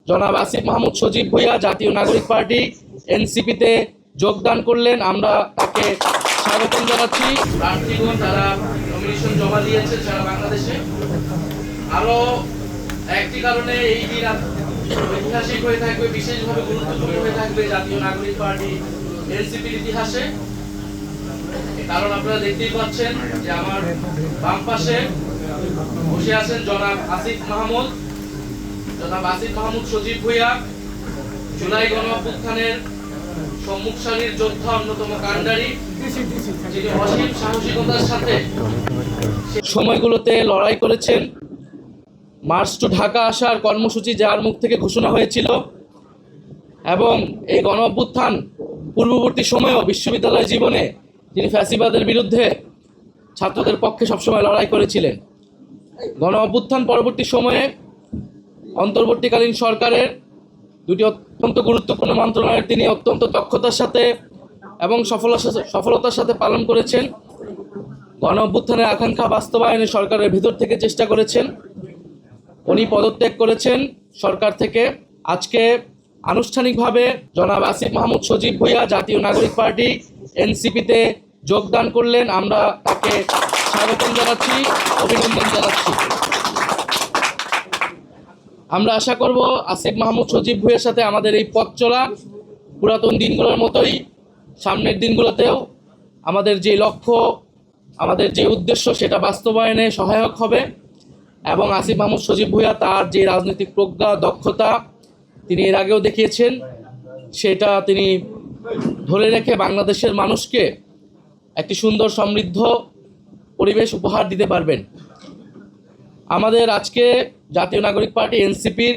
জনাব আসিফ মাহমুদ সজীব ভুঁইয়া জাতীয় নাগরিক পার্টি এনসিপিতে যোগদান করলেন। আমরা তাকে স্বাগতম জানাচ্ছি। প্রার্থীগণ যারা নমিনেশন জমা দিয়েছে সারা বাংলাদেশে, আরো একটি কারণে এই দিন ঐতিহাসিক হয়ে থাকবে, বিশেষভাবে গুরুত্বপূর্ণ হয়ে থাকবে জাতীয় নাগরিক পার্টি এনসিপির ইতিহাসে। কারণ আপনারা দেখতেই পাচ্ছেন যে আমার বাম পাশে বসে আছেন জনাব আসিফ মাহমুদ সজীব ভুঁইয়া, জুলাই গণঅভ্যুত্থানের সম্মুখ সারির যোদ্ধা, অন্যতম কাণ্ডারি, যিনি অসীম সাহসিকতার সাথে সময়গুলোতে লড়াই করেছেন। মার্চ টু ঢাকা আসার কর্মসূচি যার মুখ থেকে ঘোষণা হয়েছিল এবং এই গণঅভ্যুত্থান পূর্ববর্তী সময়েও বিশ্ববিদ্যালয় জীবনে তিনি ফ্যাসিবাদের বিরুদ্ধে ছাত্রদের পক্ষে সবসময় লড়াই করেছিলেন। গণঅভ্যুত্থান পরবর্তী সময়ে অন্তর্বর্তীকালীন সরকারের দুটি অত্যন্ত গুরুত্বপূর্ণ মন্ত্রণালয়ের তিনি অত্যন্ত দক্ষতার সাথে এবং সফলতার সাথে পালন করেছেন। গণঅভ্যুত্থানের আকাঙ্ক্ষা বাস্তবায়নে সরকারের ভিতর থেকে চেষ্টা করেছেন। উনি পদত্যাগ করেছেন সরকার থেকে। আজকে আনুষ্ঠানিকভাবে জনাব আসিফ মাহমুদ সজীব ভুঁইয়া জাতীয় নাগরিক পার্টি এনসিপিতে যোগদান করলেন। আমরা তাকে স্বাগতম জানাচ্ছি, অভিনন্দন জানাচ্ছি। আমরা আশা করব আসিফ মাহমুদ সজীব ভুঁইয়ার সাথে আমাদের এই পথ চলা পুরাতন দিনগুলোর মতোই সামনের দিনগুলোতেও আমাদের যে লক্ষ্য, আমাদের যে উদ্দেশ্য, সেটা বাস্তবায়নে সহায়ক হবে এবং আসিফ মাহমুদ সজীব ভুঁইয়া তার যে রাজনৈতিক প্রজ্ঞা, দক্ষতা তিনি এর আগেও দেখিয়েছেন, সেটা তিনি ধরে রেখে বাংলাদেশের মানুষকে একটি সুন্দর সমৃদ্ধ পরিবেশ উপহার দিতে পারবেন। আমাদের আজকে জাতীয় নাগরিক পার্টি এনসিপির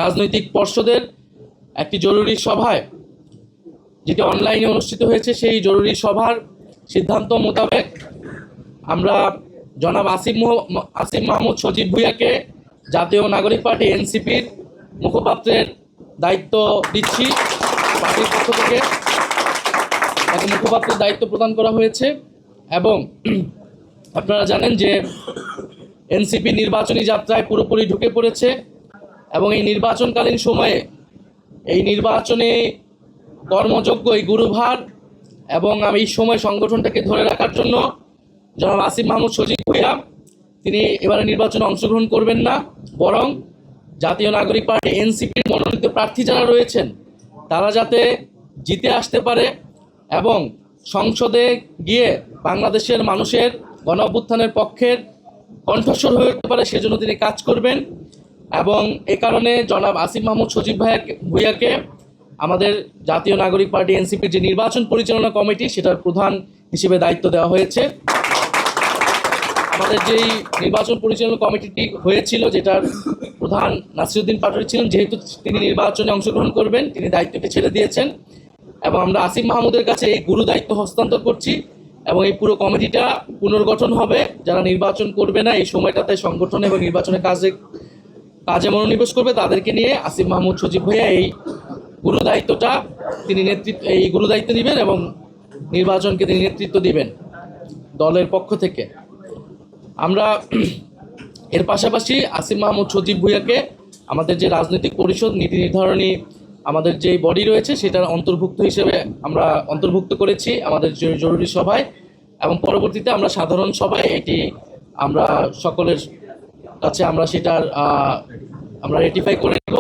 রাজনৈতিক পর্ষদের একটি জরুরি সভায়, যেটি অনলাইনে অনুষ্ঠিত হয়েছে, সেই জরুরি সভার সিদ্ধান্ত মোতাবেক আমরা জনাব আসিফ মাহমুদ সজীব ভুঁইয়াকে জাতীয় নাগরিক পার্টি এনসিপির মুখপাত্রের দায়িত্ব দিচ্ছি। পার্টির পক্ষ থেকে তাকে মুখপাত্রের দায়িত্ব প্রদান করা হয়েছে এবং আপনারা জানেন যে এনসিপি নির্বাচনী যাত্রায় পুরোপুরি ঢুকে পড়েছে এবং এই নির্বাচনকালীন সময়ে এই নির্বাচনে কর্মযোগ্য এই গুরুভার এবং এই সময় সংগঠনটাকে ধরে রাখার জন্য জনাব আসিফ মাহমুদ সজীব ভুঁইয়া তিনি এবারে নির্বাচনে অংশগ্রহণ করবেন না, বরং জাতীয় নাগরিক পার্টি এনসিপির মনোনীত প্রার্থী যারা রয়েছেন তারা যাতে জিতে আসতে পারে এবং সংসদে গিয়ে বাংলাদেশের মানুষের গণঅভ্যুত্থানের পক্ষের কণ্ঠস্বর হয়ে উঠতে পারে, সেজন্য তিনি কাজ করবেন। এবং এ কারণে জনাব আসিফ মাহমুদ সজীব ভুঁইয়াকে আমাদের জাতীয় নাগরিক পার্টি এনসিপির যে নির্বাচন পরিচালনা কমিটি, সেটার প্রধান হিসেবে দায়িত্ব দেওয়া হয়েছে। আমাদের যেই নির্বাচন পরিচালনা কমিটিটি হয়েছিল, যেটার প্রধান নাসিরউদ্দিন পাটোয়ারী ছিলেন, যেহেতু তিনি নির্বাচনে অংশগ্রহণ করবেন, তিনি দায়িত্বটি ছেড়ে দিয়েছেন এবং আমরা আসিফ মাহমুদের কাছে এই গুরু দায়িত্ব হস্তান্তর করছি এবং এই পুরো কমিটিটা পুনর্গঠন হবে। যারা নির্বাচন করবে না এই সময়টাতে সংগঠন এবং নির্বাচনের কাজে মনোনিবেশ করবে, তাদেরকে নিয়ে আসিফ মাহমুদ সজীব ভুঁইয়া এই গুরু দায়িত্বটা তিনি গুরু দায়িত্ব দিবেন এবং নির্বাচনকে তিনি নেতৃত্ব দিবেন দলের পক্ষ থেকে। আমরা এর পাশাপাশি আসিফ মাহমুদ সজীব ভুঁইয়াকে আমাদের যে রাজনৈতিক পরিষদ নীতি নির্ধারণী আমাদের যে বডি রয়েছে, সেটার অন্তর্ভুক্ত হিসেবে আমরা অন্তর্ভুক্ত করেছি আমাদের জরুরি সভায় এবং পরবর্তীতে আমরা সাধারণ সভায় এটি আমরা সকলের কাছে আমরা সেটার আমরা রেটিফাই করে নেব।